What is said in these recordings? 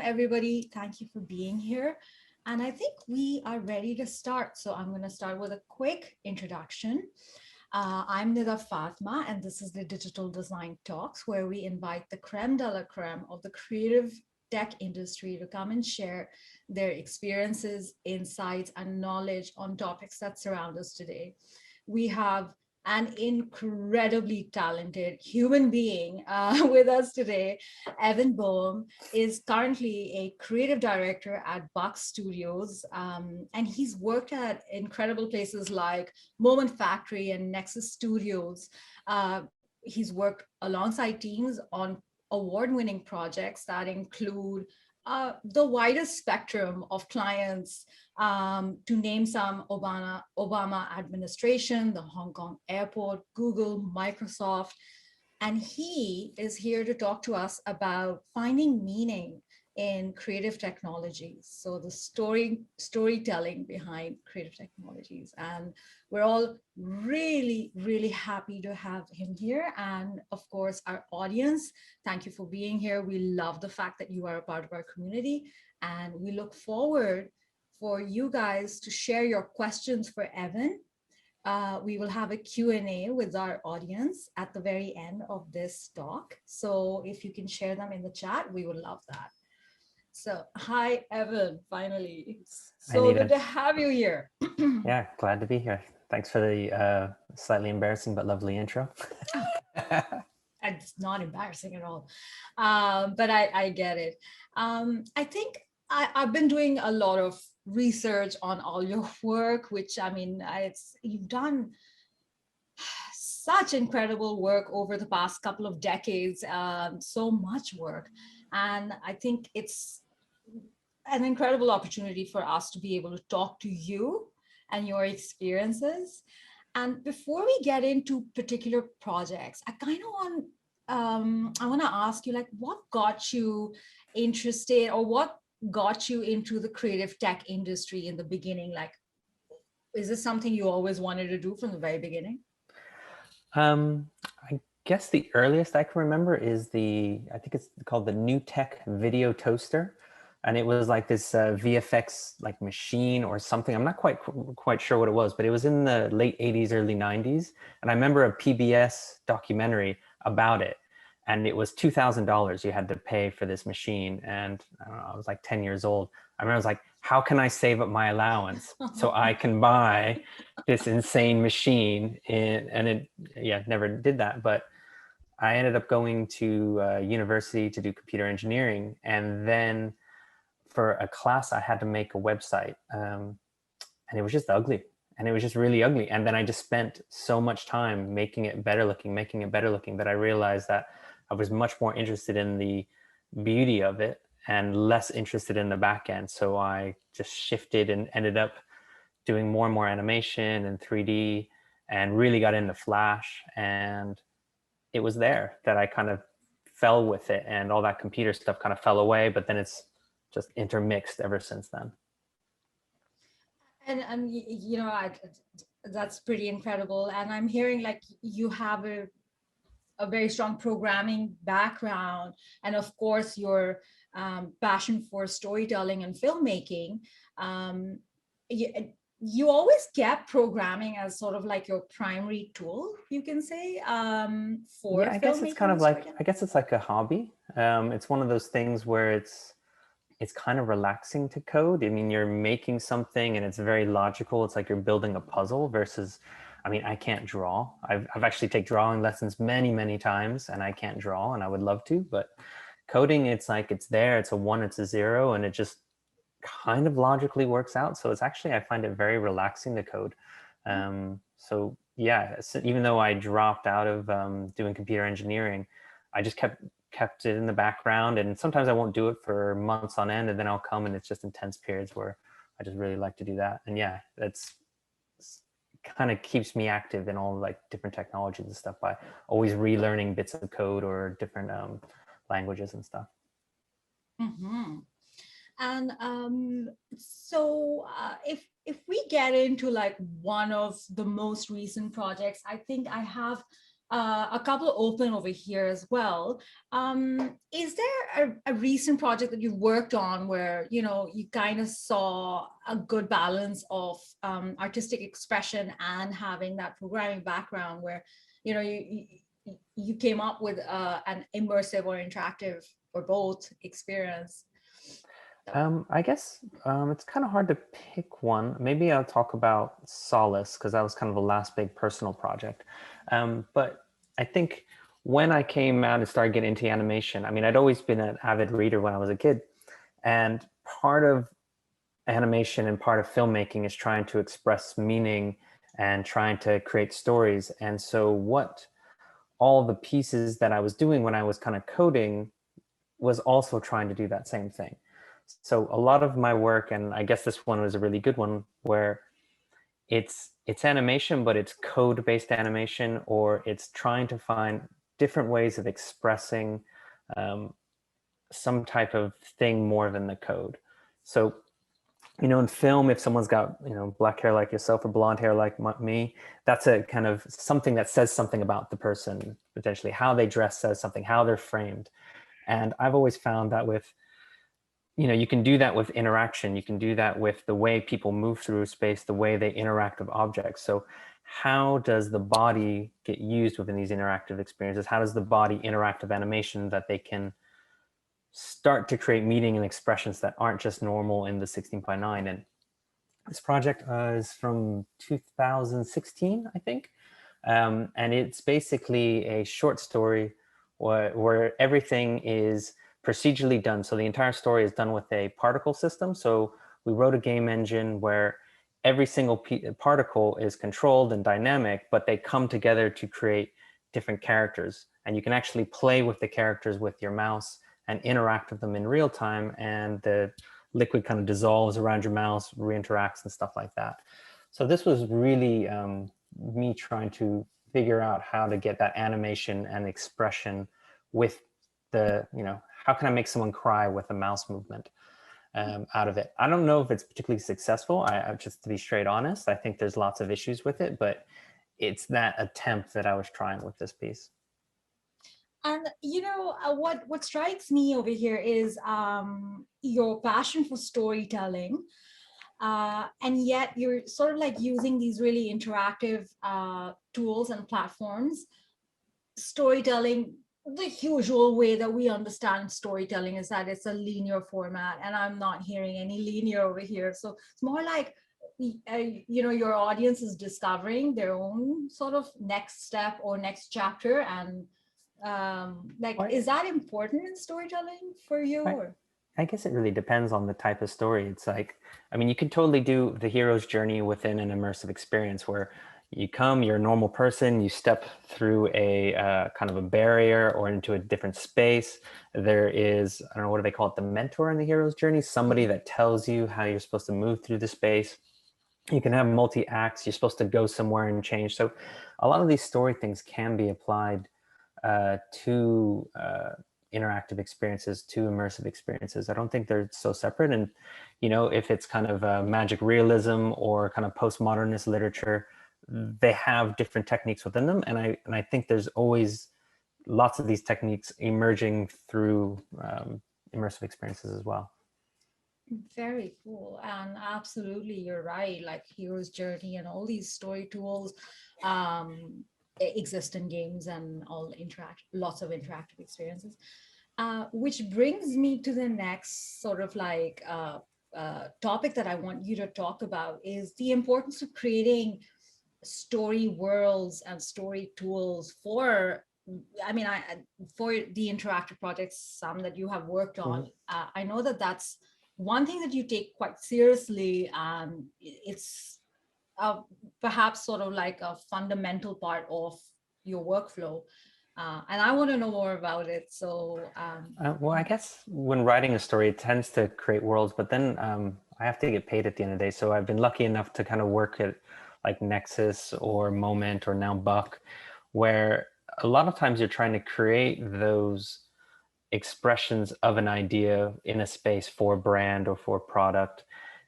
everybody. Thank you for being here. And I think we are ready to start. So I'm going to start with a quick introduction. I'm Nida Fatma, and this is the Digital Design Talks, where we invite the creme de la creme of the creative tech industry to come and share their experiences, insights, and knowledge on topics that surround us today. We have an incredibly talented human being with us today. Evan Boehm is currently a creative director at Buck Studios, and he's worked at incredible places like Moment Factory and Nexus Studios. He's worked alongside teams on award-winning projects that include the widest spectrum of clients, to name some: Obama administration, the Hong Kong airport, Google, Microsoft. And he is here to talk to us about finding meaning in creative technologies. So the storytelling behind creative technologies. And we're all really, really happy to have him here. And of course, our audience, thank you for being here. We love the fact that you are a part of our community. And we look forward for you guys to share your questions for Evan. We will have a Q&A with our audience at the very end of this talk. So if you can share them in the chat, we would love that. So hi, Evan, finally. It's so good to have you here. Yeah, glad to be here. Thanks for the slightly embarrassing but lovely intro. It's not embarrassing at all, but I get it. I think I've been doing a lot of research on all your work, which I mean, you've done such incredible work over the past couple of decades, so much work. And I think it's an incredible opportunity for us to be able to talk to you and your experiences. And before we get into particular projects, I kind of want to ask you, like, what got you interested, or what got you into the creative tech industry in the beginning? Like, is this something you always wanted to do from the very beginning? I guess the earliest I can remember is I think it's called the New Tech Video Toaster. And it was like this VFX like machine or something. I'm not quite sure what it was, but it was in the late 80s, early 90s. And I remember a PBS documentary about it. And it was $2,000 you had to pay for this machine. And I don't know, I was like 10 years old. I remember I was like, how can I save up my allowance so I can buy this insane machine? And it, yeah, never did that. But I ended up going to university to do computer engineering. And then for a class, I had to make a website, and it was just ugly, and it was just really ugly. And then I just spent so much time making it better looking that I realized that I was much more interested in the beauty of it and less interested in the back end. So I just shifted and ended up doing more and more animation and 3D, and really got into Flash. And it was there that I kind of fell with it, and all that computer stuff kind of fell away, but then it's just intermixed ever since then. And you know, that's pretty incredible. And I'm hearing like you have a very strong programming background, and of course your passion for storytelling and filmmaking. You always kept programming as sort of like your primary tool, you can say, for I guess it's kind of like, I guess it's like a hobby. It's one of those things where it's kind of relaxing to code. I mean, you're making something and it's very logical. It's like you're building a puzzle versus, I mean, I can't draw. I've actually taken drawing lessons many times, and I can't draw, and I would love to, but coding, it's like, it's there, it's a 1, it's a 0, and it just kind of logically works out. So it's actually, I find it very relaxing to code. So yeah, even though I dropped out of doing computer engineering, I just kept it in the background, and sometimes I won't do it for months on end, and then I'll come, and it's just intense periods where I just really like to do that. And yeah, that's kind of keeps me active in all like different technologies and stuff by always relearning bits of code or different languages and stuff. Mm-hmm. And so if we get into like one of the most recent projects, I think I have a couple open over here as well. Is there a recent project that you've worked on where, you know, you kind of saw a good balance of artistic expression and having that programming background where, you know, you came up with an immersive or interactive or both experience? I guess it's kind of hard to pick one. Maybe I'll talk about Solace because that was kind of the last big personal project. But I think when I came out and started getting into animation, I mean, I'd always been an avid reader when I was a kid. And part of animation and part of filmmaking is trying to express meaning and trying to create stories. And so what all the pieces that I was doing when I was kind of coding was also trying to do that same thing. So a lot of my work, and I guess this one was a really good one, where it's animation, but it's code-based animation, or it's trying to find different ways of expressing some type of thing more than the code. So, you know, in film, if someone's got, you know, black hair like yourself or blonde hair like me, that's a kind of something that says something about the person, potentially. How they dress says something, how they're framed. And I've always found that with, you know, you can do that with interaction. You can do that with the way people move through space, the way they interact with objects. So how does the body get used within these interactive experiences? How does the body interact with animation that they can start to create meaning and expressions that aren't just normal in the 16:9? And this project is from 2016, I think. And it's basically a short story where everything is procedurally done. So the entire story is done with a particle system. So we wrote a game engine where every single particle is controlled and dynamic, but they come together to create different characters. And you can actually play with the characters with your mouse and interact with them in real time. And the liquid kind of dissolves around your mouse, reinteracts and stuff like that. So this was really me trying to figure out how to get that animation and expression with the, you know, how can I make someone cry with a mouse movement out of it? I don't know if it's particularly successful. I just, to be straight honest, I think there's lots of issues with it, but it's that attempt that I was trying with this piece. And you know what strikes me over here is your passion for storytelling, and yet you're sort of like using these really interactive tools and platforms. Storytelling, the usual way that we understand storytelling is that it's a linear format, and I'm not hearing any linear over here. So it's more like you know, your audience is discovering their own sort of next step or next chapter, and like, Right. is that important in storytelling for you? Right. Or I guess it really depends on the type of story. It's like, I mean, you can totally do the hero's journey within an immersive experience where you come, you're a normal person, you step through a kind of a barrier or into a different space. There is, I don't know, what do they call it? The mentor in the hero's journey, somebody yeah. that tells you how you're supposed to move through the space. You can have multi-acts, you're supposed to go somewhere and change. So a lot of these story things can be applied to interactive experiences, to immersive experiences. I don't think they're so separate. And, you know, if it's kind of magic realism or kind of postmodernist literature, they have different techniques within them. And I think there's always lots of these techniques emerging through immersive experiences as well. Very cool. And absolutely, you're right. Like Hero's Journey and all these story tools exist in games and all interact, lots of interactive experiences. Which brings me to the next sort of like topic that I want you to talk about is the importance of creating story worlds and story tools for, I mean, for the interactive projects, some that you have worked on. Mhm. I know that that's one thing that you take quite seriously. It's uh, perhaps sort of like a fundamental part of your workflow. And I want to know more about it. So, Well, I guess when writing a story, it tends to create worlds, but then I have to get paid at the end of the day. So I've been lucky enough to kind of work at like Nexus or Moment or now Buck, where a lot of times you're trying to create those expressions of an idea in a space for brand or for product.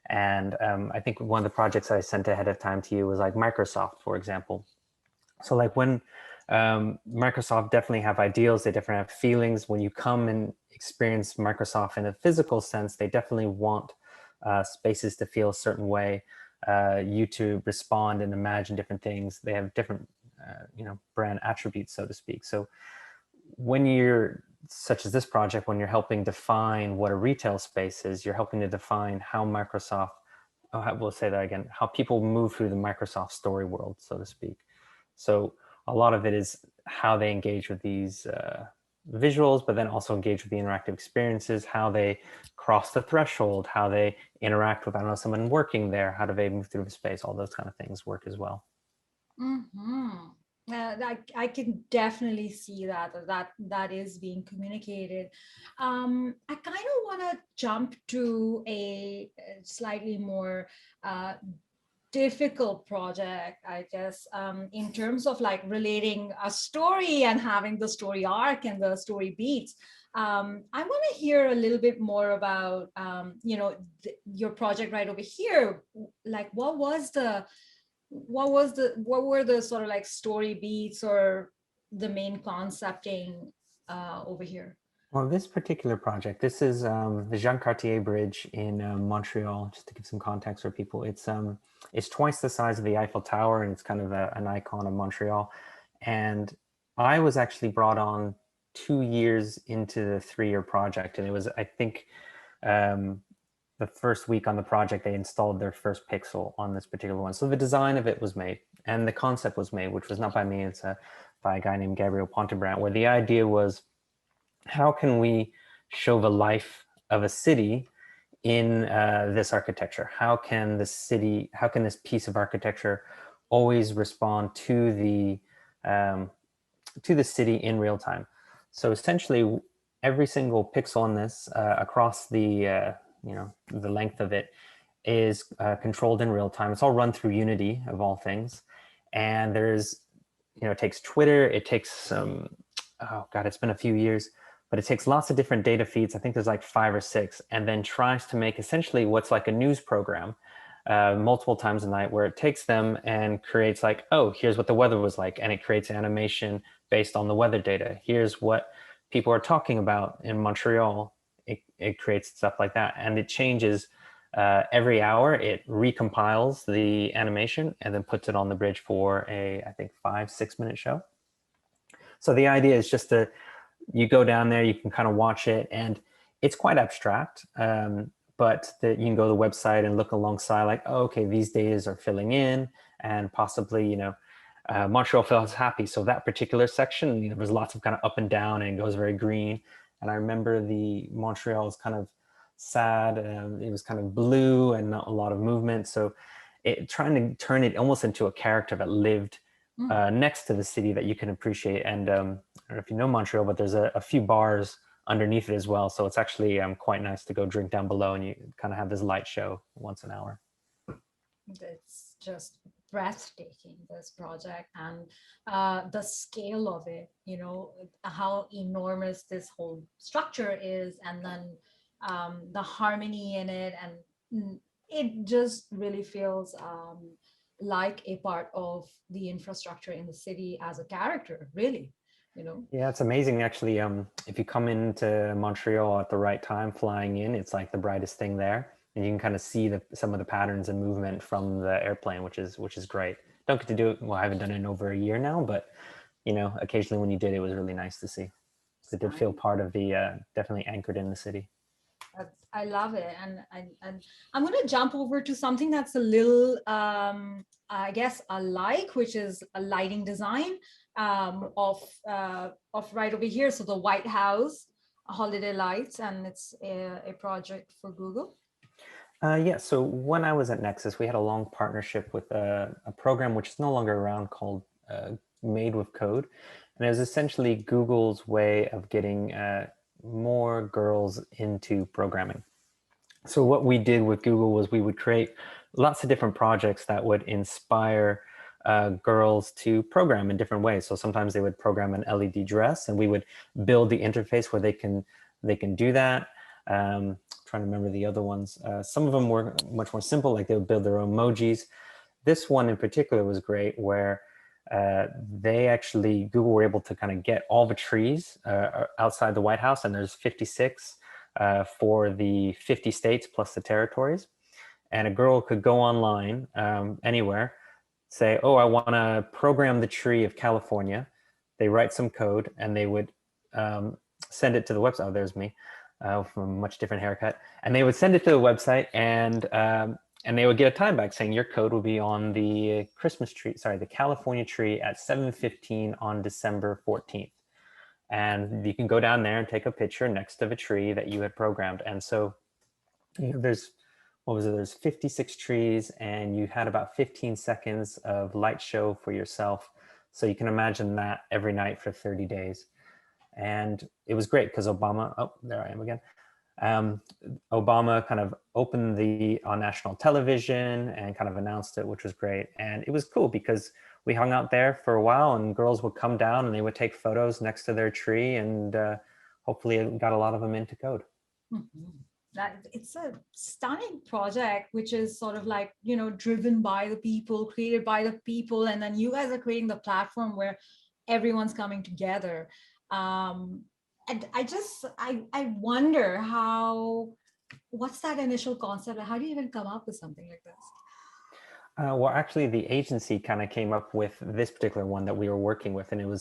And I think one of the projects I sent ahead of time to you was like Microsoft, for example. So like when Microsoft definitely have ideals. They definitely have feelings. When you come and experience Microsoft in a physical sense, they definitely want spaces to feel a certain way, you to respond and imagine different things. They have different, brand attributes, so to speak. So when you're, such as this project, when you're helping define what a retail space is, you're helping to define how Microsoft, we'll say that again, how people move through the Microsoft story world, so to speak. So a lot of it is how they engage with these visuals, but then also engage with the interactive experiences, how they cross the threshold, how they interact with, I don't know, someone working there, how do they move through the space, all those kind of things work as well. Mm-hmm. I can definitely see that is being communicated. I kind of want to jump to a slightly more difficult project, I guess, in terms of like relating a story and having the story arc and the story beats. I want to hear a little bit more about, your project right over here. Like, what were the sort of like story beats or the main concepting over here? Well, this particular project, this is the Jean Cartier Bridge in Montreal. Just to give some context for people, it's twice the size of the Eiffel Tower, and it's kind of an icon of Montreal. And I was actually brought on 2 years into the 3-year project, and it was, I think, um, the first week on the project they installed their first pixel on this particular one. So the design of it was made, and the concept was made, which was not by me. It's by a guy named Gabriel Pontebrant, where the idea was, how can we show the life of a city in this architecture? How can this piece of architecture always respond um, to the city in real time? So essentially, every single pixel in this across the length of it is controlled in real time. It's all run through Unity of all things, and it takes Twitter, it takes some, oh God, it's been a few years, but it takes lots of different data feeds. I think there's like 5 or 6, and then tries to make essentially what's like a news program multiple times a night, where it takes them and creates like, oh, here's what the weather was like, and it creates animation based on the weather data. Here's what people are talking about in Montreal. It creates stuff like that, and it changes every hour. It recompiles the animation and then puts it on the bridge for I think 5-6 minute show. So the idea is just you go down there, you can kind of watch it, and it's quite abstract. But you can go to the website and look alongside, like, oh, okay, these days are filling in, and possibly, Montreal feels happy. So that particular section, there's lots of kind of up and down, and it goes very green. And I remember the Montreal was kind of sad. It was kind of blue and not a lot of movement. So trying to turn it almost into a character that lived next to the city that you can appreciate. And I don't know if you know Montreal, but there's a few bars underneath it as well. So it's actually quite nice to go drink down below, and you kind of have this light show once an hour. It's just breathtaking, this project, and the scale of it, how enormous this whole structure is, and then the harmony in it, and it just really feels like a part of the infrastructure in the city as a character, really. Yeah, it's amazing actually. If you come into Montreal at the right time, flying in, it's like the brightest thing there, and you can kind of see some of the patterns and movement from the airplane, which is great. Don't get to do it. Well, I haven't done it in over a year now, but occasionally when you did, it was really nice to see. It did feel part of the definitely anchored in the city. I love it, and I'm going to jump over to something that's a little, I guess, alike, which is a lighting design of right over here. So the White House holiday lights, and it's a project for Google. Yeah, so when I was at Nexus, we had a long partnership with a program which is no longer around, called Made with Code. And it was essentially Google's way of getting more girls into programming. So what we did with Google was we would create lots of different projects that would inspire girls to program in different ways. So sometimes they would program an LED dress, and we would build the interface where they can do that. Trying to remember the other ones. Some of them were much more simple, like they would build their own emojis. This one in particular was great, where they actually, Google were able to kind of get all the trees outside the White House, and there's 56 for the 50 states plus the territories. And a girl could go online anywhere, say, oh, I want to program the tree of California. They write some code and they would send it to the website. Oh, there's me from a much different haircut. And they would send it to the website, and they would get a time back saying your code will be on the Christmas tree, sorry, the California tree at 7:15 on December 14th. And you can go down there and take a picture next to the tree that you had programmed. And so there's, what was it? There's 56 trees, and you had about 15 seconds of light show for yourself. So you can imagine that every night for 30 days. And it was great because Obama, oh, there I am again. Obama kind of opened on national television and kind of announced it, which was great. And it was cool because we hung out there for a while, and girls would come down and they would take photos next to their tree, and hopefully it got a lot of them into code. Mm-hmm. That it's a stunning project, which is sort of like, driven by the people, created by the people, and then you guys are creating the platform where everyone's coming together. And I wonder what's that initial concept? How do you even come up with something like this? Well, actually, the agency kind of came up with this particular one that we were working with, and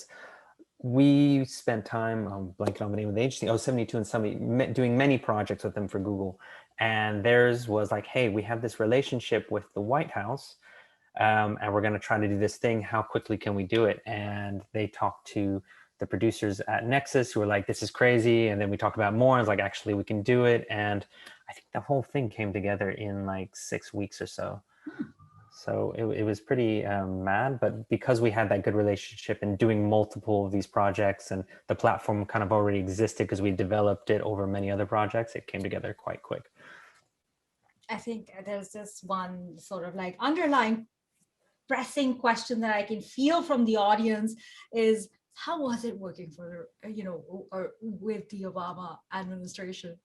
we spent time, I'm blanking on the name of the agency, 72 and somebody, doing many projects with them for Google. And theirs was like, hey, we have this relationship with the White House, and we're going to try to do this thing. How quickly can we do it? And they talked to the producers at Nexus who were like, this is crazy. And then we talked about more. I was like, actually, we can do it. And I think the whole thing came together in like 6 weeks or so. So it was pretty mad, but because we had that good relationship and doing multiple of these projects, and the platform kind of already existed because we developed it over many other projects, it came together quite quick. I think there's this one sort of like underlying pressing question that I can feel from the audience is, how was it working or with the Obama administration?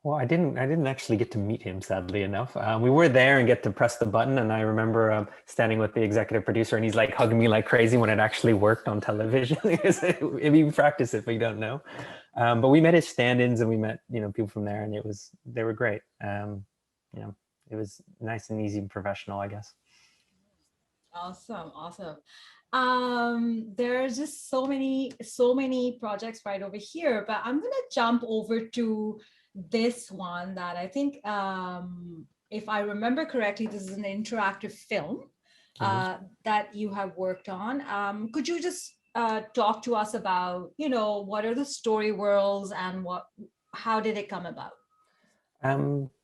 Well, I didn't actually get to meet him, sadly enough. We were there and get to press the button, and I remember standing with the executive producer, and he's like hugging me like crazy when it actually worked on television. If you practice it, but you don't know. But we met his stand-ins, and we met people from there, and they were great. It was nice and easy and professional, I guess. Awesome. There's just so many projects right over here, but I'm gonna jump over to this one that I think, if I remember correctly, this is an interactive film that you have worked on. Could you just talk to us about, what are the story worlds and how did it come about?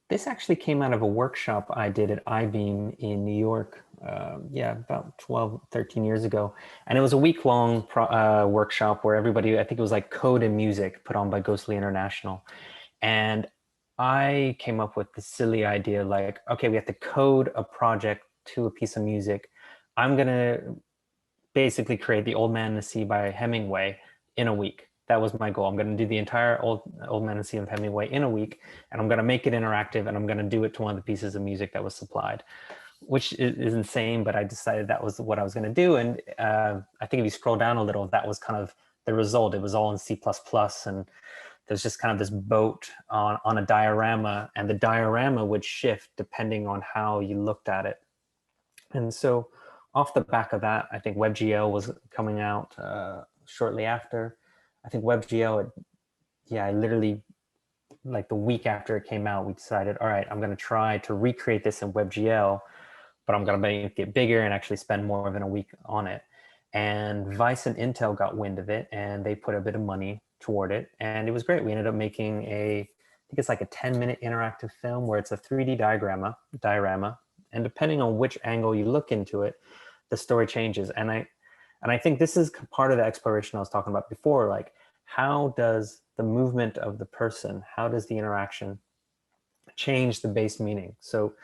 This actually came out of a workshop I did at iBeam in New York, about 12, 13 years ago. And it was a week-long workshop where everybody, I think it was like code and music, put on by Ghostly International. And I came up with the silly idea, like, okay, we have to code a project to a piece of music. I'm going to basically create The Old Man and the Sea by Hemingway in a week. That was my goal. I'm going to do the entire Old Man and the Sea of Hemingway in a week, and I'm going to make it interactive, and I'm going to do it to one of the pieces of music that was supplied, which is insane, but I decided that was what I was going to do. And I think if you scroll down a little, that was kind of the result. It was all in C++, and there's just kind of this boat on a diorama, and the diorama would shift depending on how you looked at it. And so off the back of that, I think WebGL was coming out shortly after. I think WebGL, I literally, like the week after it came out, we decided, all right, I'm going to try to recreate this in WebGL, but I'm going to make it bigger and actually spend more than a week on it. And Vice and Intel got wind of it, and they put a bit of money toward it, and it was great. We ended up making I think it's like a 10-minute interactive film where it's a 3D diorama, and depending on which angle you look into it, the story changes. And I think this is part of the exploration I was talking about before, like how does the movement of the person, how does the interaction change the base meaning? So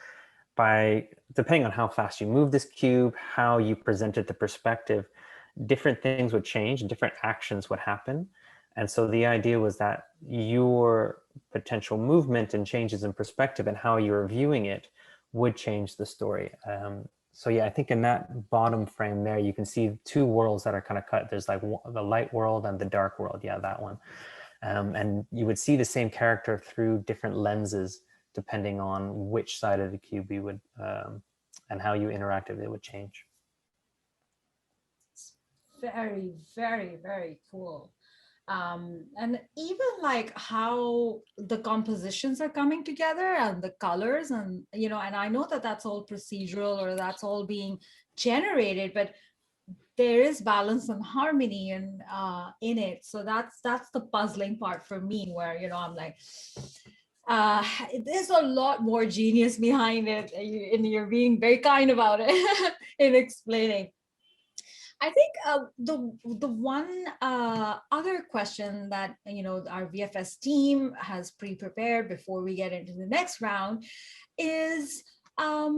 depending on how fast you move this cube, how you presented the perspective, different things would change, different actions would happen. And so the idea was that your potential movement and changes in perspective and how you're viewing it would change the story. So yeah, I think in that bottom frame there, you can see two worlds that are kind of cut. There's like the light world and the dark world. Yeah, that one. And you would see the same character through different lenses depending on which side of the cube you would and how you interacted, it would change. Very, very, very cool. And even like how the compositions are coming together and the colors, and and I know that that's all procedural or that's all being generated, but there is balance and harmony in it. So that's the puzzling part for me, where I'm like, uh there's a lot more genius behind it, and you're being very kind about it in explaining. I think the one other question that our VFS team has pre-prepared before we get into the next round is a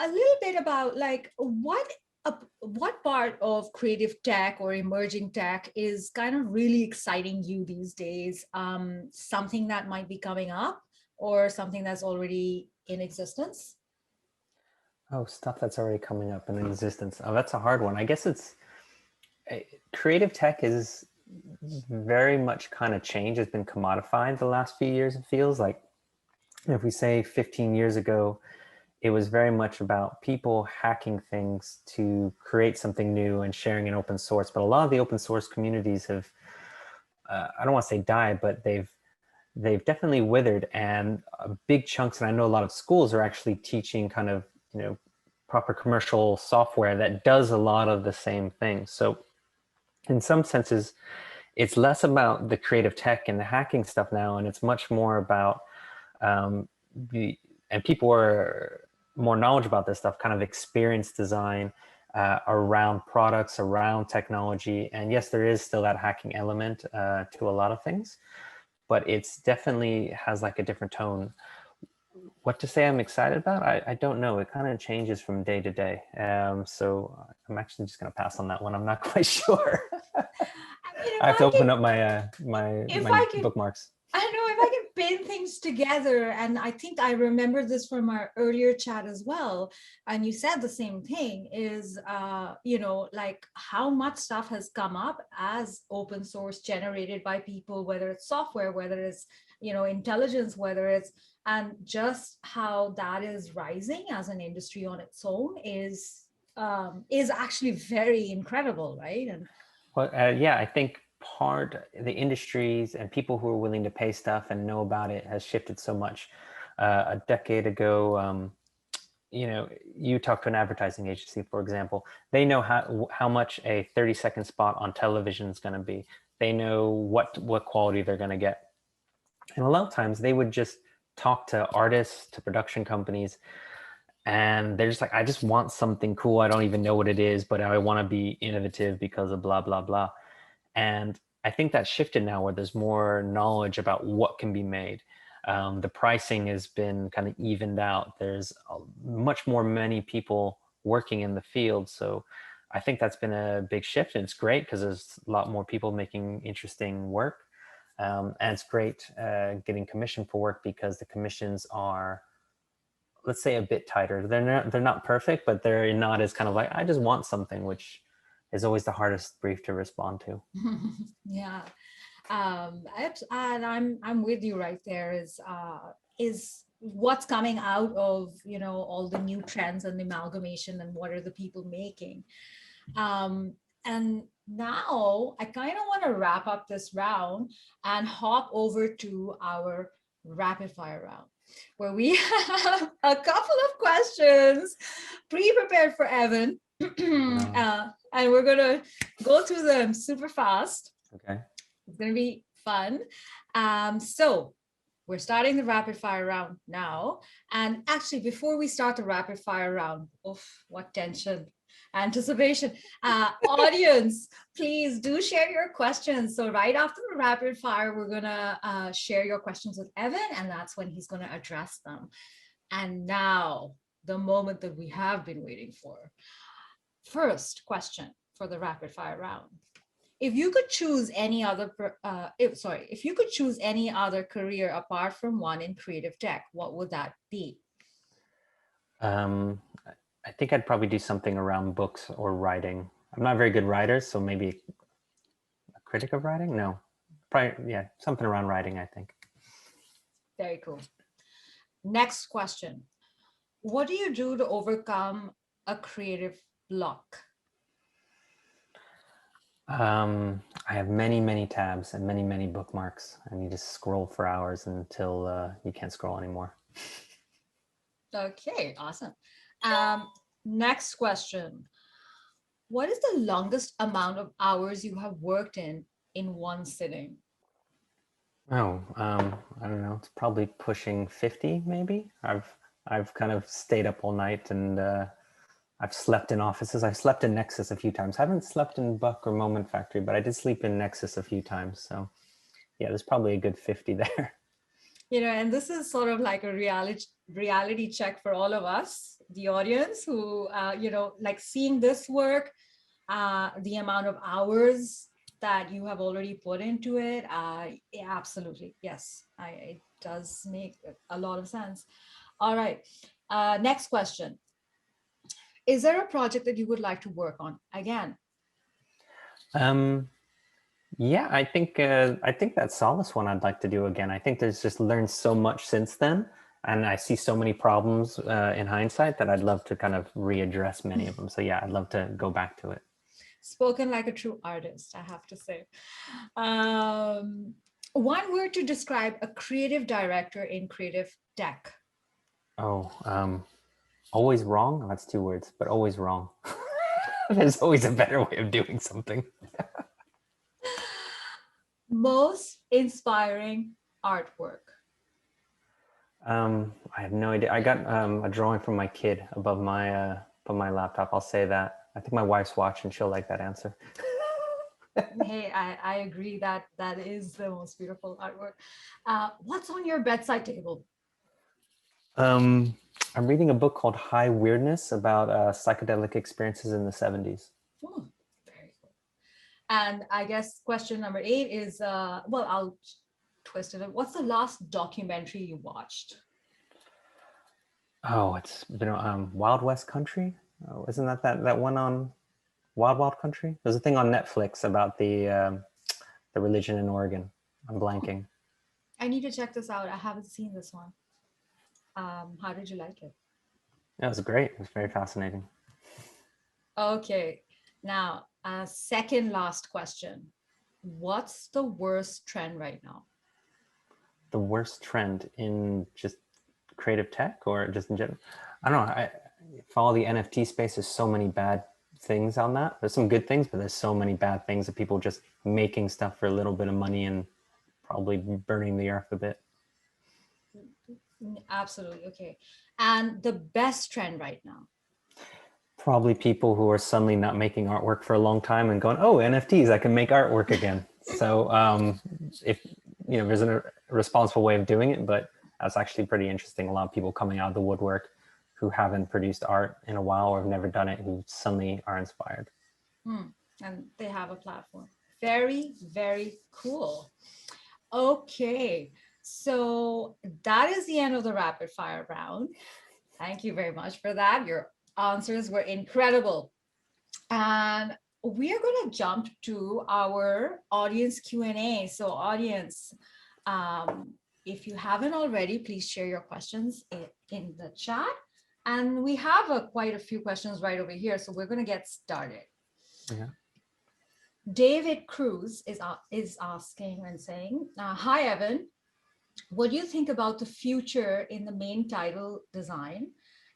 little bit about like what part of creative tech or emerging tech is kind of really exciting you these days? Something that might be coming up or something that's already in existence? Oh, stuff that's already coming up in existence. Oh, that's a hard one. I guess it's creative tech is very much kind of changed. It's been commodified the last few years. It feels like if we say 15 years ago, it was very much about people hacking things to create something new and sharing in open source. But a lot of the open source communities have, I don't want to say died, but they've definitely withered. And big chunks, and I know a lot of schools are actually teaching kind of proper commercial software that does a lot of the same things. So in some senses, it's less about the creative tech and the hacking stuff now, and it's much more about and people are more knowledgeable about this stuff, kind of experience design around products, around technology. And yes, there is still that hacking element to a lot of things, but it's definitely has like a different tone. What to say I'm excited about? I don't know. It kind of changes from day to day. So I'm actually just going to pass on that one. I'm not quite sure. I mean, I have to open up my if my I can, bookmarks. I know if I can pin things together, and I think I remember this from our earlier chat as well, and you said the same thing, is like how much stuff has come up as open source generated by people, whether it's software, whether it's intelligence, whether it's, and just how that is rising as an industry on its own is actually very incredible, right? And Well, yeah, I think part the industries and people who are willing to pay stuff and know about it has shifted so much. A decade ago, you talk to an advertising agency, for example, they know how much a 30-second spot on television is going to be. They know what quality they're going to get. And a lot of times they would just talk to artists, to production companies, and they're just like, I just want something cool. I don't even know what it is, but I want to be innovative because of blah, blah, blah. And I think that's shifted now where there's more knowledge about what can be made. The pricing has been kind of evened out. There's much more many people working in the field. So I think that's been a big shift, and it's great because there's a lot more people making interesting work. And it's great getting commissioned for work because the commissions are, let's say, a bit tighter. They're not perfect, but they're not as kind of like, I just want something, which is always the hardest brief to respond to. yeah. And I'm with you right there. Is what's coming out of all the new trends and amalgamation, and what are the people making. And now I kind of want to wrap up this round and hop over to our rapid fire round, where we have a couple of questions pre-prepared for Evan. No. And we're gonna go through them super fast. Okay. It's going to be fun. So we're starting the rapid fire round now. And actually, before we start the rapid fire round, oof, what tension, anticipation. Audience, please do share your questions. So right after the rapid fire, we're going to share your questions with Evan, and that's when he's going to address them. And now, the moment that we have been waiting for. First question for the rapid fire round. If you could choose any other if you could choose any other career apart from one in creative tech, what would that be? Um, I think I'd probably do something around books or writing. I'm not a very good writer, so maybe a critic of writing? No. Probably, yeah, something around writing, I think. Very cool. Next question. What do you do to overcome a creative block? I have many, many tabs and many, many bookmarks, and you just scroll for hours until you can't scroll anymore. Okay, awesome. Um, Next question. What is the longest amount of hours you have worked in one sitting? Oh, I don't know. It's probably pushing 50, maybe. I've kind of stayed up all night, and I've slept in offices. I've slept in Nexus a few times. I haven't slept in Buck or Moment Factory, but I did sleep in Nexus a few times. So yeah, there's probably a good 50 there. And this is sort of like a reality check for all of us, the audience, who like seeing this work, the amount of hours that you have already put into it. Yeah, absolutely, yes, it does make a lot of sense. All right, next question. Is there a project that you would like to work on again? Um, yeah, I think that Solace one I'd like to do again. I think there's just learned so much since then, and I see so many problems in hindsight that I'd love to kind of readdress many of them. So yeah, I'd love to go back to it. Spoken like a true artist, I have to say. Um, One word to describe a creative director in creative tech. Oh, always wrong. Oh, that's two words, but always wrong. There's always a better way of doing something. Most inspiring artwork. I have no idea. I got a drawing from my kid above my laptop. I'll say that. I think my wife's watching. She'll like that answer. Hey, I agree that that is the most beautiful artwork. What's on your bedside table? Um, I'm reading a book called High Weirdness about psychedelic experiences in the 70s. Oh, very cool. And I guess question number 8 is, well, I'll twist it. What's the last documentary you watched? Oh, it's been Wild West Country. Oh, isn't that one on Wild Wild Country? There's a thing on Netflix about the religion in Oregon. I'm blanking. I need to check this out. I haven't seen this one. How did you like it? It was great. It was very fascinating. Okay, now, second last question. What's the worst trend right now? The worst trend in just creative tech or just in general? I don't know. I follow the NFT space. There's so many bad things on that. There's some good things, but there's so many bad things of people just making stuff for a little bit of money and probably burning the earth a bit. Absolutely. Okay. And the best trend right now? Probably people who are suddenly not making artwork for a long time and going, oh, NFTs, I can make artwork again. So if there's a responsible way of doing it, but that's actually pretty interesting. A lot of people coming out of the woodwork who haven't produced art in a while or have never done it, who suddenly are inspired. And they have a platform. Very, very cool. Okay. So that is the end of the rapid fire round. Thank you very much for that. Your answers were incredible. And we are going to jump to our audience Q&A. So audience, if you haven't already, please share your questions in the chat. And we have quite a few questions right over here. So we're going to get started. Yeah. David Cruz is asking and saying, hi, Evan. What do you think about the future in the main title design?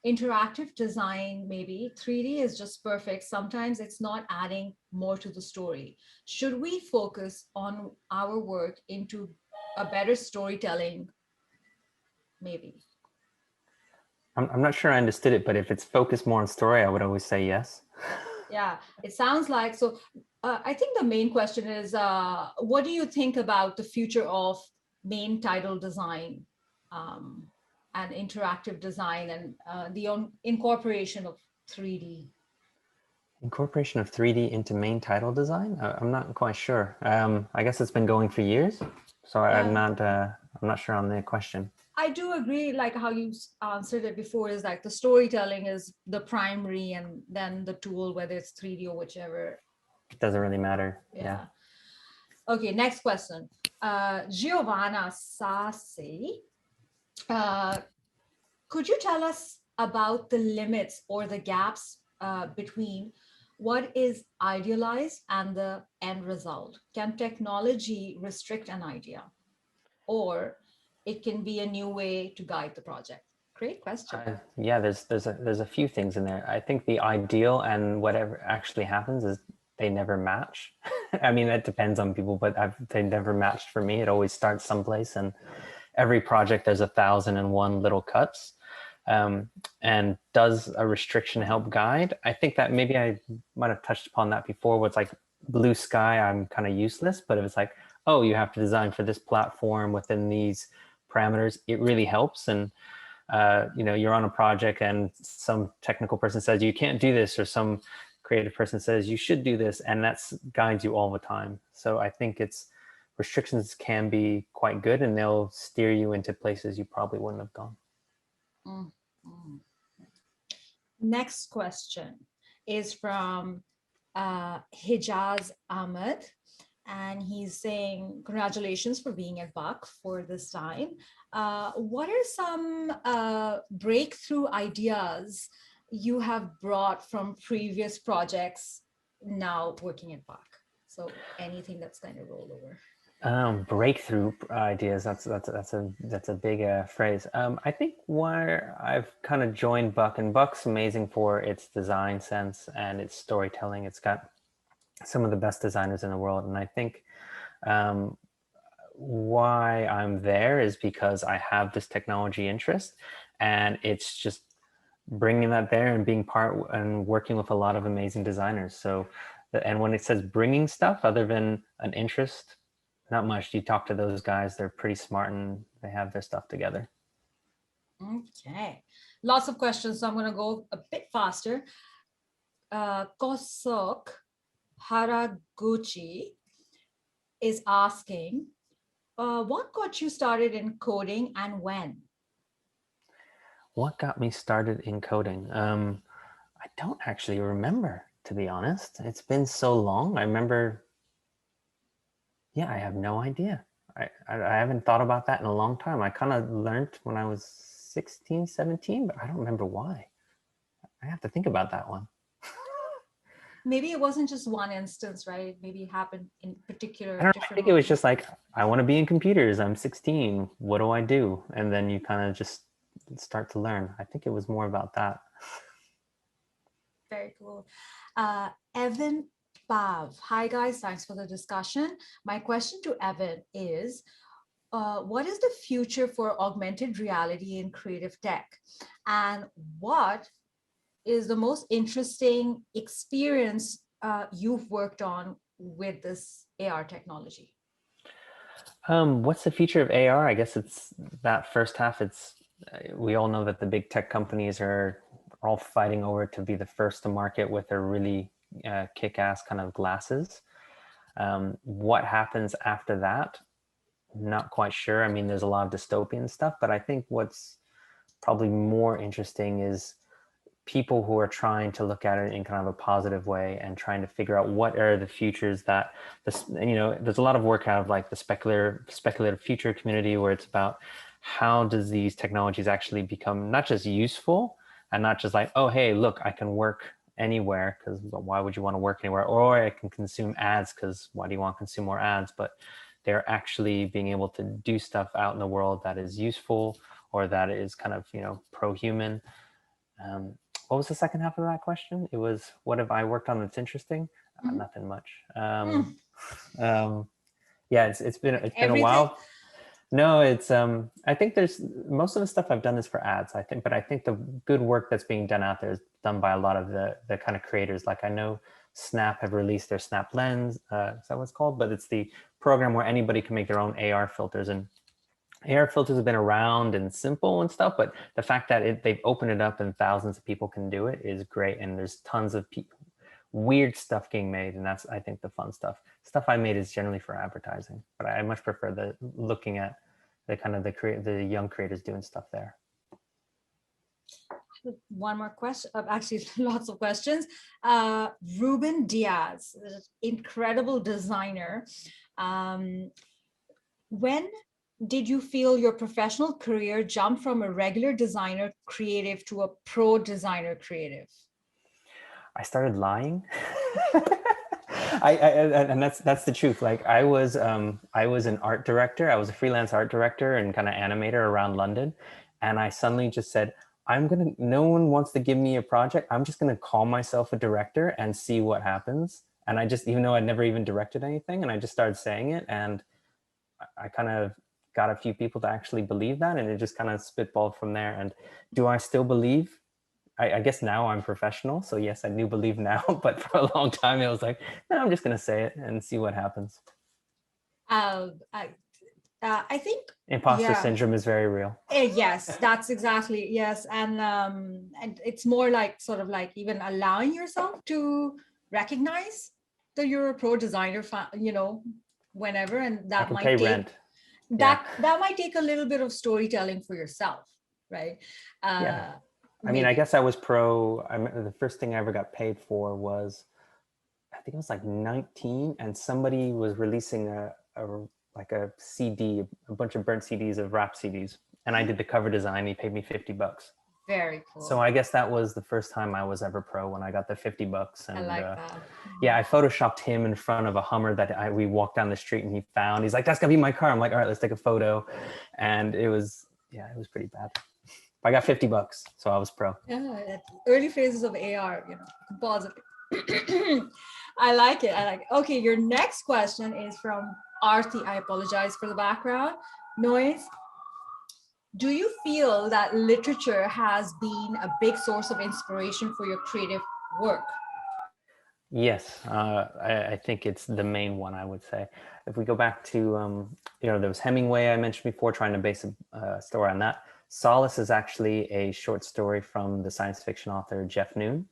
Interactive design, maybe 3D is just perfect. Sometimes it's not adding more to the story. Should we focus on our work into a better storytelling? Maybe. I'm not sure I understood it, but if it's focused more on story, I would always say yes. Yeah, it sounds like so. I think the main question is, what do you think about the future of main title design and interactive design and the incorporation of 3D? Incorporation of 3D into main title design? I'm not quite sure. I guess it's been going for years, so Yeah, I'm not sure on the question. I do agree, like how you answered it before, is like the storytelling is the primary, and then the tool, whether it's 3D or whichever. It doesn't really matter. Yeah. Yeah. Okay, next question. Giovanna Sassi, uh, could you tell us about the limits or the gaps between what is idealized and the end result? Can technology restrict an idea, or it can be a new way to guide the project? Great question. Yeah, there's a few things in there. I think the ideal and whatever actually happens is they never match. I mean, that depends on people, but they never matched for me. It always starts someplace, and every project there's 1,001 little cuts. And does a restriction help guide? I think that maybe I might have touched upon that before. Where it's like blue sky, I'm kind of useless, but if it's like, oh, you have to design for this platform within these parameters, it really helps. And you're on a project and some technical person says you can't do this, or some creative person says you should do this, and that's guides you all the time. So I think it's restrictions can be quite good, and they'll steer you into places you probably wouldn't have gone. Mm, mm. Next question is from Hijaz Ahmed, and he's saying, congratulations for being at Buck for this time. What are some breakthrough ideas you have brought from previous projects now working at Buck? So anything that's kind of rolled over. Breakthrough ideas. That's a big phrase. I think where I've kind of joined Buck, and Buck's amazing for its design sense and its storytelling. It's got some of the best designers in the world, and I think um, why I'm there is because I have this technology interest, and it's just bringing that there and being part and working with a lot of amazing designers. So, and when it says bringing stuff other than an interest, not much. You talk to those guys, they're pretty smart and they have their stuff together. Okay. Lots of questions, so I'm going to go a bit faster. Kosok Haraguchi is asking, what got you started in coding and when? What got me started in coding? I don't actually remember, to be honest. It's been so long. I remember, yeah, I have no idea. I haven't thought about that in a long time. I kind of learned when I was 16, 17, but I don't remember why. I have to think about that one. Maybe it wasn't just one instance, right? Maybe it happened in particular I don't know. I different think it was moments. just like, I want to be in computers. I'm 16. What do I do? And then you kind of just start to learn. I think it was more about that. Very cool. Evan Pav. Hi, guys. Thanks for the discussion. My question to Evan is, what is the future for augmented reality in creative tech? And what is the most interesting experience you've worked on with this AR technology? What's the future of AR? I guess it's that first half. It's we all know that the big tech companies are all fighting over to be the first to market with their really kick-ass kind of glasses. What happens after that? Not quite sure. I mean, there's a lot of dystopian stuff, but I think what's probably more interesting is people who are trying to look at it in kind of a positive way and trying to figure out what are the futures that this, there's a lot of work out of like the speculative future community, where it's about how does these technologies actually become not just useful and not just like, oh, hey, look, I can work anywhere, because why would you want to work anywhere? Or I can consume ads, because why do you want to consume more ads? But they're actually being able to do stuff out in the world that is useful, or that is kind of, pro-human. What was the second half of that question? It was, what have I worked on that's interesting? Mhm. Nothing much. Mm, Yeah, it's been a everything. while. No, it's I think there's most of the stuff I've done is for ads, I think, but I think the good work that's being done out there is done by a lot of the kind of creators. Like I know Snap have released their Snap Lens, is that what it's called? But it's the program where anybody can make their own AR filters, and AR filters have been around and simple and stuff, but the fact that they've opened it up and thousands of people can do it is great. And there's tons of weird stuff getting made, and that's, I think, the fun stuff. Stuff I made is generally for advertising, but I much prefer the looking at the young creators doing stuff there. One more question, actually lots of questions. Ruben Diaz, incredible designer. When did you feel your professional career jump from a regular designer creative to a pro designer creative? I started lying. And that's the truth. Like I was an art director. I was a freelance art director and kind of animator around London. And I suddenly just said, no one wants to give me a project. I'm just going to call myself a director and see what happens. And I just, even though I'd never even directed anything, and I just started saying it, and I kind of got a few people to actually believe that, and it just kind of spitballed from there. And do I still believe? I guess now I'm professional, so yes, I do believe now. But for a long time, it was like, no, I'm just going to say it and see what happens. I think Imposter syndrome is very real. Yes, that's exactly, yes. And it's more like sort of like even allowing yourself to recognize that you're a pro designer, whenever, and that might take rent. that might take a little bit of storytelling for yourself, right? Yeah. I mean, I guess I was pro. The first thing I ever got paid for was, I think it was like 19, and somebody was releasing a CD, a bunch of burnt CDs of rap CDs, and I did the cover design. He paid me $50. Very cool. So I guess that was the first time I was ever pro, when I got the $50. And I like that. Yeah, I photoshopped him in front of a Hummer that we walked down the street, and he found. He's like, "That's gonna be my car." I'm like, "All right, let's take a photo," and it was pretty bad. I got $50, so I was pro. Yeah, early phases of AR, composite. I like it. Okay, your next question is from Arti. I apologize for the background noise. Do you feel that literature has been a big source of inspiration for your creative work? Yes, I think it's the main one, I would say. If we go back to, there was Hemingway I mentioned before, trying to base a story on that. Solace is actually a short story from the science fiction author Jeff Noon.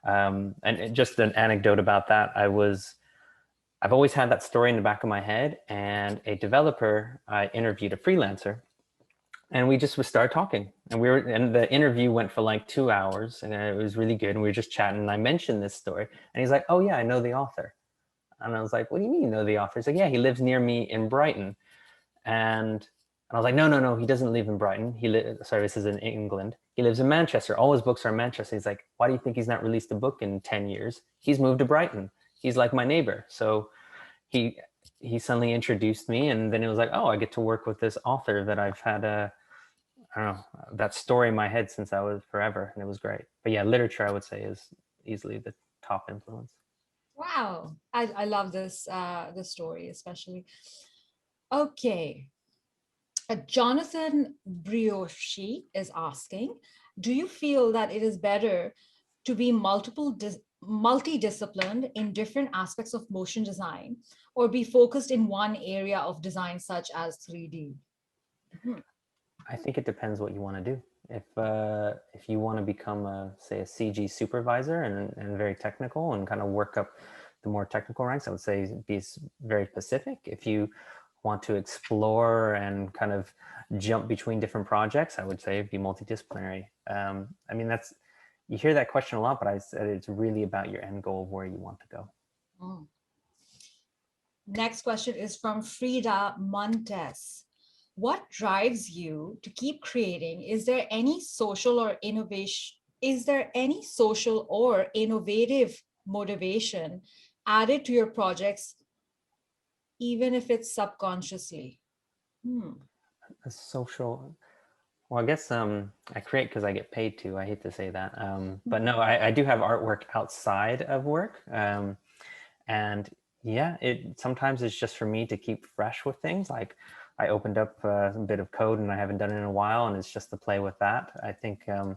And just an anecdote about that, I've always had that story in the back of my head, and a developer, I interviewed a freelancer, and we just would start talking, and the interview went for like 2 hours, and it was really good. And we were just chatting, and I mentioned this story, and he's like, "Oh yeah, I know the author." And I was like, "What do you mean you know the author?" He's like, "Yeah, he lives near me in Brighton." And I was like, no, he doesn't live in Brighton. Sorry, this is in England. He lives in Manchester. All his books are in Manchester. He's like, "Why do you think he's not released a book in 10 years? He's moved to Brighton. He's like my neighbor." So he suddenly introduced me, and then it was like, oh, I get to work with this author that I've had I don't know, that story in my head since I was forever, and it was great. But yeah, literature, I would say, is easily the top influence. Wow, I love this story especially. Okay, Jonathan Brioche is asking, do you feel that it is better to be multidisciplined in different aspects of motion design, or be focused in one area of design such as 3D? I think it depends what you want to do. If you want to become a CG supervisor and very technical and kind of work up the more technical ranks, I would say be very specific. If you want to explore and kind of jump between different projects, I would say be multidisciplinary. I mean, you hear that question a lot, but I said it's really about your end goal of where you want to go. Next question is from Frida Montes. What drives you to keep creating? Is there any social or innovative motivation added to your projects, even if it's subconsciously? A social, well, I guess I create because I get paid to. I hate to say that, but no, I do have artwork outside of work, and yeah, sometimes it's just for me to keep fresh with things. Like I opened up a bit of code and I haven't done it in a while, and it's just to play with that. I think, and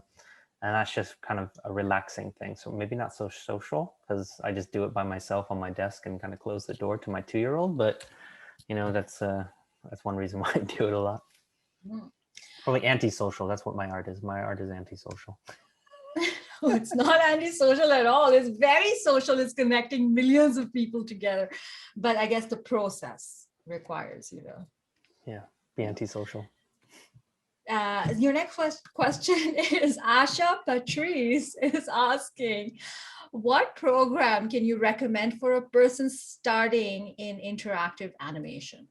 that's just kind of a relaxing thing. So maybe not so social, because I just do it by myself on my desk and kind of close the door to my 2-year-old. But that's one reason why I do it a lot. Or like antisocial. That's what my art is. My art is antisocial. Oh, it's not antisocial at all. It's very social. It's connecting millions of people together. But I guess the process requires, Yeah. Be antisocial. Your next question is Asha Patrice is asking, what program can you recommend for a person starting in interactive animation?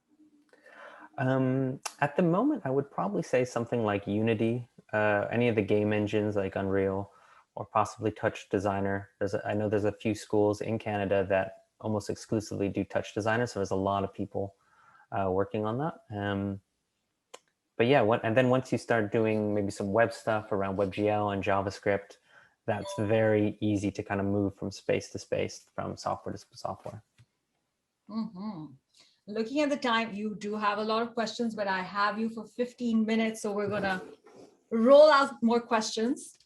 At the moment, I would probably say something like Unity, any of the game engines like Unreal, or possibly Touch Designer. I know there's a few schools in Canada that almost exclusively do Touch Designer, so there's a lot of people working on that. But yeah, and then once you start doing maybe some web stuff around WebGL and JavaScript, that's very easy to kind of move from space to space, from software to software. Mm-hmm. Looking at the time, you do have a lot of questions, but I have you for 15 minutes, so we're gonna roll out more questions.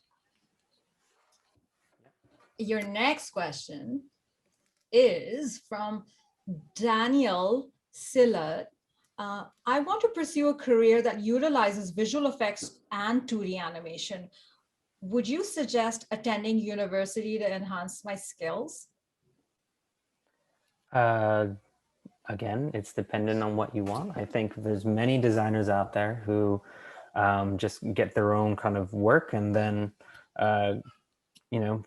Your next question is from Daniel Sillard. I want to pursue a career that utilizes visual effects and 2D animation. Would you suggest attending university to enhance my skills? Again, it's dependent on what you want. I think there's many designers out there who just get their own kind of work and then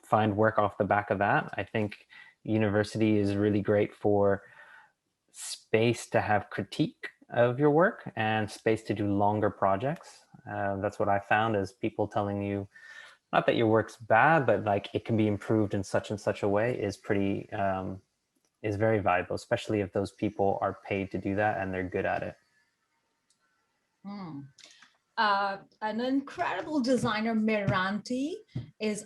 find work off the back of that. I think university is really great for space to have critique of your work and space to do longer projects. That's what I found, is people telling you, not that your work's bad, but like it can be improved in such and such a way, is pretty is very valuable, especially if those people are paid to do that and they're good at it. An incredible designer, Miranti, is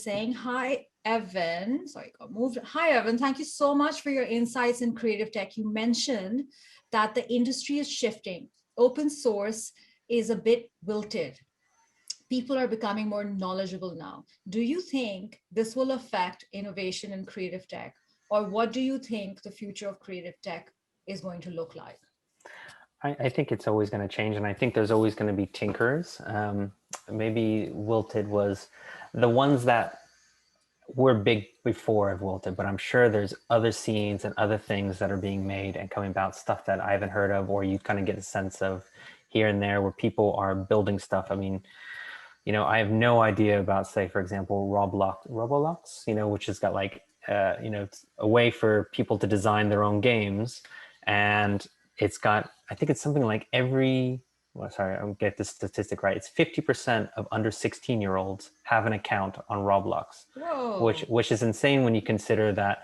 saying, "Hi, Evan." Sorry, got moved. Hi, Evan. Thank you so much for your insights in creative tech. You mentioned that the industry is shifting. Open source is a bit wilted. People are becoming more knowledgeable now. Do you think this will affect innovation in creative tech? Or what do you think the future of creative tech is going to look like? I think it's always going to change, and I think there's always going to be tinkerers. Maybe wilted was the ones that were big before have wilted, but I'm sure there's other scenes and other things that are being made and coming about, stuff that I haven't heard of, or you kind of get a sense of here and there where people are building stuff. I mean, I have no idea about, say, for example, Roblox, which has got like, it's a way for people to design their own games. And it's got, I think it's something like sorry, I don't get the statistic right. It's 50% of under 16-year-olds have an account on Roblox. Whoa. Which is insane when you consider that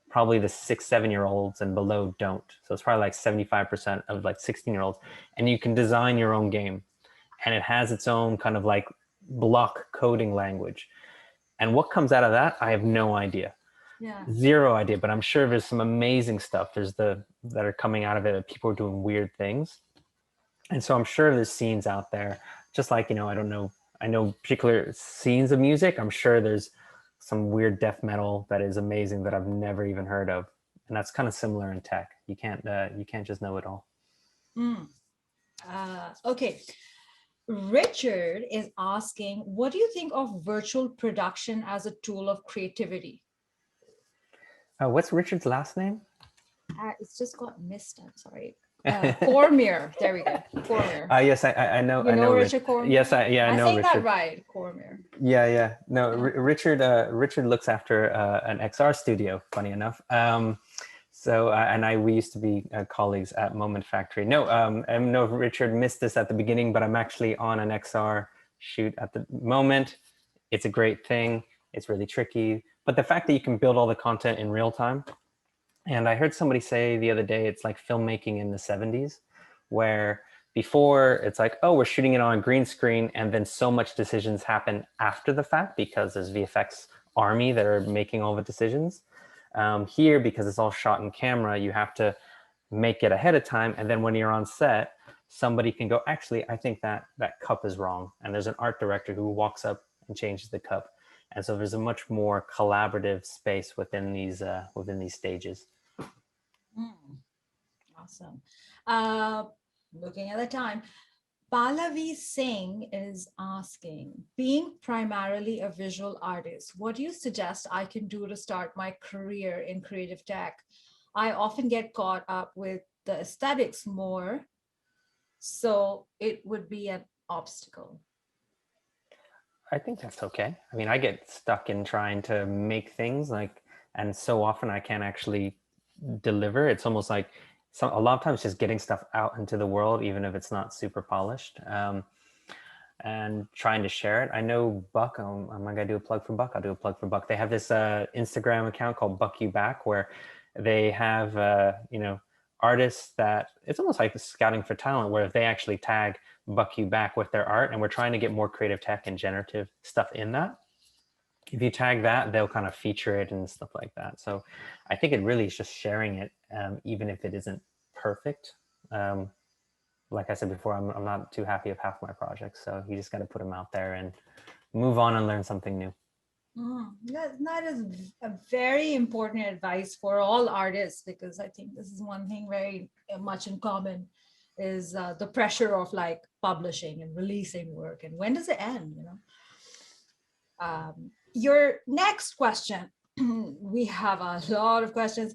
probably the 6-7-year-olds and below don't. So it's probably like 75% of like 16-year-olds. And you can design your own game. And it has its own kind of like block coding language. And what comes out of that, I have no idea. Yeah. Zero idea, but I'm sure there's some amazing stuff. That are coming out of it. People are doing weird things. And so I'm sure there's scenes out there, just like, I don't know, I know particular scenes of music. I'm sure there's some weird death metal that is amazing that I've never even heard of. And that's kind of similar in tech. You can't just know it all. Okay. Richard is asking, what do you think of virtual production as a tool of creativity? What's Richard's last name? It's just got missed. I'm sorry. Cormier. There we go. Cormier. Yes, I know. You know Richard Cormier? Yes, I know saying Richard. That right, Cormier. Yeah. No, yeah. Richard looks after an XR studio. Funny enough. We used to be colleagues at Moment Factory. No, I know Richard missed this at the beginning, but I'm actually on an XR shoot at the moment. It's a great thing. It's really tricky, but the fact that you can build all the content in real time. And I heard somebody say the other day, it's like filmmaking in the 70s, where before it's like, oh, we're shooting it on a green screen, and then so much decisions happen after the fact because there's VFX army that are making all the decisions. Here, because it's all shot in camera, you have to make it ahead of time. And then when you're on set, somebody can go, actually, I think that cup is wrong. And there's an art director who walks up and changes the cup. And so there's a much more collaborative space within these stages. Awesome. Looking at the time, Pallavi Singh is asking, being primarily a visual artist, what do you suggest I can do to start my career in creative tech? I often get caught up with the aesthetics more So it would be an obstacle. I think that's okay. I mean, I get stuck in trying to make things like, and so often I can't actually deliver. It's almost like a lot of times just getting stuff out into the world, even if it's not super polished, and trying to share it. I know Buck, I'm not gonna do a plug for Buck. I'll do a plug for Buck. They have this Instagram account called Buck You Back, where they have, artists that it's almost like scouting for talent, where if they actually tag Buck You Back with their art, and we're trying to get more creative tech and generative stuff in that. If you tag that, they'll kind of feature it and stuff like that. So I think it really is just sharing it, even if it isn't perfect. Like I said before, I'm not too happy with half my projects. So you just got to put them out there and move on and learn something new. That is a very important advice for all artists, because I think this is one thing very much in common is the pressure of like publishing and releasing work, and when does it end, you know. Your next question, we have a lot of questions.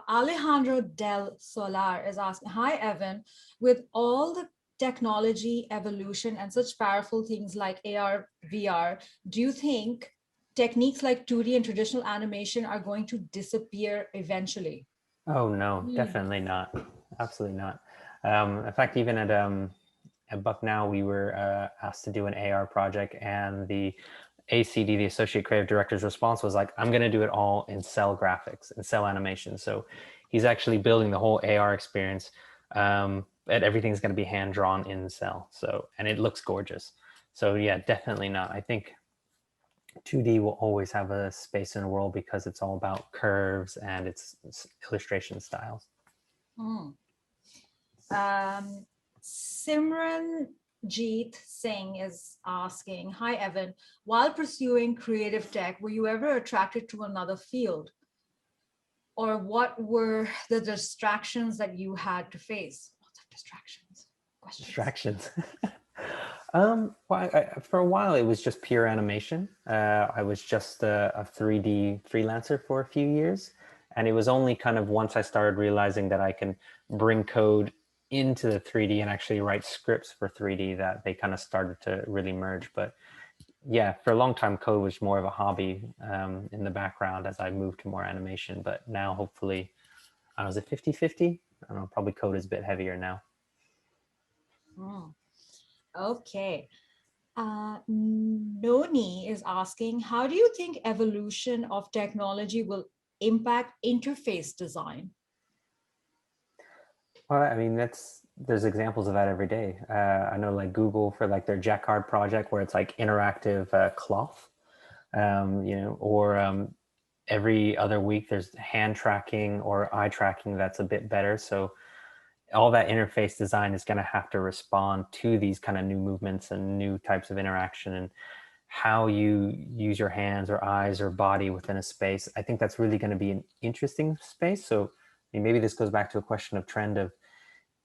Alejandro del Solar is asking, hi, Evan, with all the technology evolution and such powerful things like AR, VR, do you think techniques like 2D and traditional animation are going to disappear eventually? Oh no, Mm. definitely not. Absolutely not. In fact, even at Buck Now, we were asked to do an AR project, and the ACD, the Associate Creative Director's response was like, "I'm going to do it all in cell graphics and cell animation." So he's actually building the whole AR experience, and everything's going to be hand drawn in cell. So, and it looks gorgeous. So yeah, definitely not. I think 2D will always have a space in the world because it's all about curves and it's illustration styles. Mm. Simran Jeet Singh is asking, hi, Evan, while pursuing creative tech, were you ever attracted to another field? Or what were the distractions that you had to face? Lots of distractions. Questions. Distractions. Well, for a while, it was just pure animation. I was just a 3D freelancer for a few years. And it was only kind of once I started realizing that I can bring code into the 3D and actually write scripts for 3D that they kind of started to really merge. But yeah, for a long time, code was more of a hobby in the background as I moved to more animation. But now, hopefully, I was at 50-50. I don't know, probably code is a bit heavier now. Hmm. Okay. Noni is asking, how do you think evolution of technology will impact interface design? Well, I mean, there's examples of that every day. I know, like Google for like their Jacquard project, where it's like interactive cloth, or every other week there's hand tracking or eye tracking that's a bit better. So all that interface design is going to have to respond to these kind of new movements and new types of interaction, and how you use your hands or eyes or body within a space. I think that's really going to be an interesting space. So I mean, maybe this goes back to a question of trend of,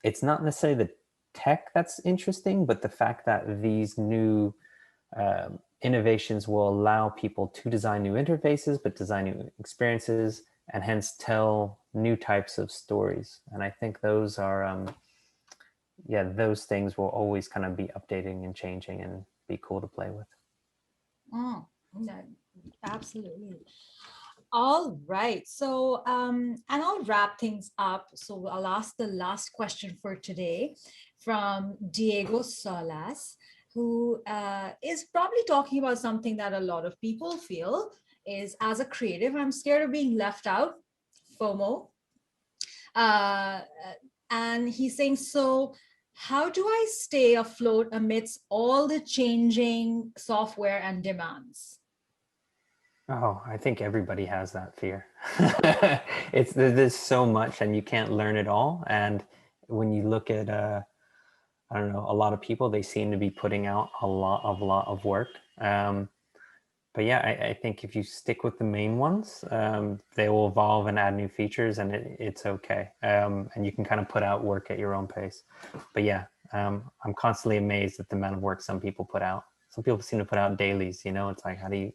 it's not necessarily the tech that's interesting, but the fact that these new innovations will allow people to design new interfaces, but design new experiences, and hence tell new types of stories. And I think those are, yeah, those things will always kind of be updating and changing and be cool to play with. Mm, no, absolutely. All right. So, and I'll wrap things up. So, I'll ask the last question for today from Diego Solas, who is probably talking about something that a lot of people feel is, as a creative, I'm scared of being left out, FOMO. Uh, and he's saying, so how do I stay afloat amidst all the changing software and demands? Oh, I think everybody has that fear. There's so much and you can't learn it all. And when you look at I don't know, a lot of people, they seem to be putting out a lot of work. But yeah, I think if you stick with the main ones, they will evolve and add new features, and it's okay. And you can kind of put out work at your own pace. But yeah, I'm constantly amazed at the amount of work some people put out. Some people seem to put out dailies. It's like, how do you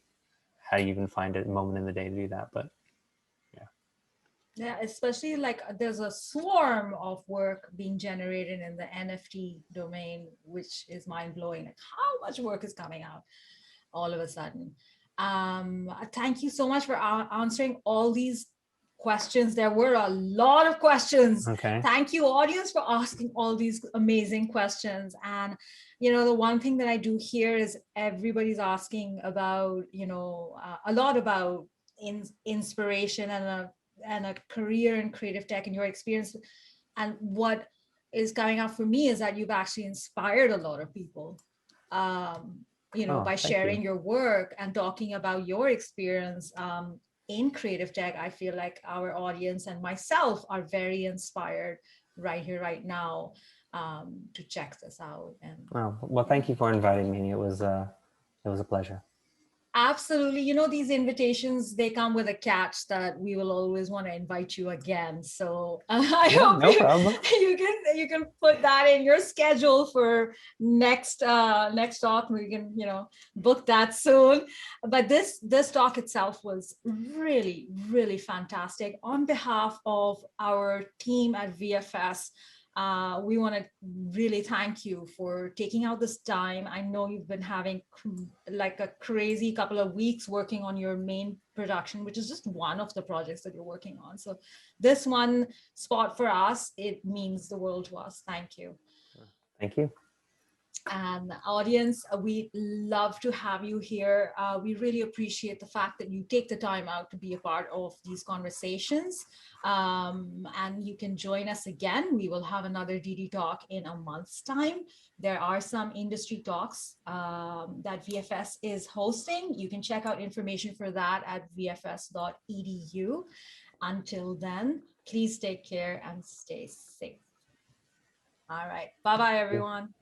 even find a moment in the day to do that? But yeah. Yeah, especially like there's a swarm of work being generated in the NFT domain, which is mind blowing. Like how much work is coming out all of a sudden. Thank you so much for answering all these questions. There were a lot of questions. Okay. Thank you, audience, for asking all these amazing questions. And you know, the one thing that I do hear is everybody's asking about, you know, a lot about inspiration and a career in creative tech and your experience. And what is coming up for me is that you've actually inspired a lot of people. Um, you know, Oh, by thank you. sharing your work and talking about your experience in creative tech, I feel like our audience and myself are very inspired right here, right now, to check this out. And Oh, well, thank you for inviting me. It was a pleasure. absolutely. You know, these invitations, they come with a catch that we will always want to invite you again. So I Yeah, hope no problem. you can put that in your schedule for next talk. We can, you know, book that soon. But this talk itself was really, really fantastic. On behalf of our team at VFS, we want to really thank you for taking out this time. I know you've been having like a crazy couple of weeks working on your main production, which is just one of the projects that you're working on. So this one spot for us, it means the world to us. Thank you. Thank you. And audience, we love to have you here. We really appreciate the fact that you take the time out to be a part of these conversations. And you can join us again. We will have another DD talk in a month's time. There are some industry talks that VFS is hosting. You can check out information for that at vfs.edu. Until then, please take care and stay safe. All right. Bye-bye, everyone.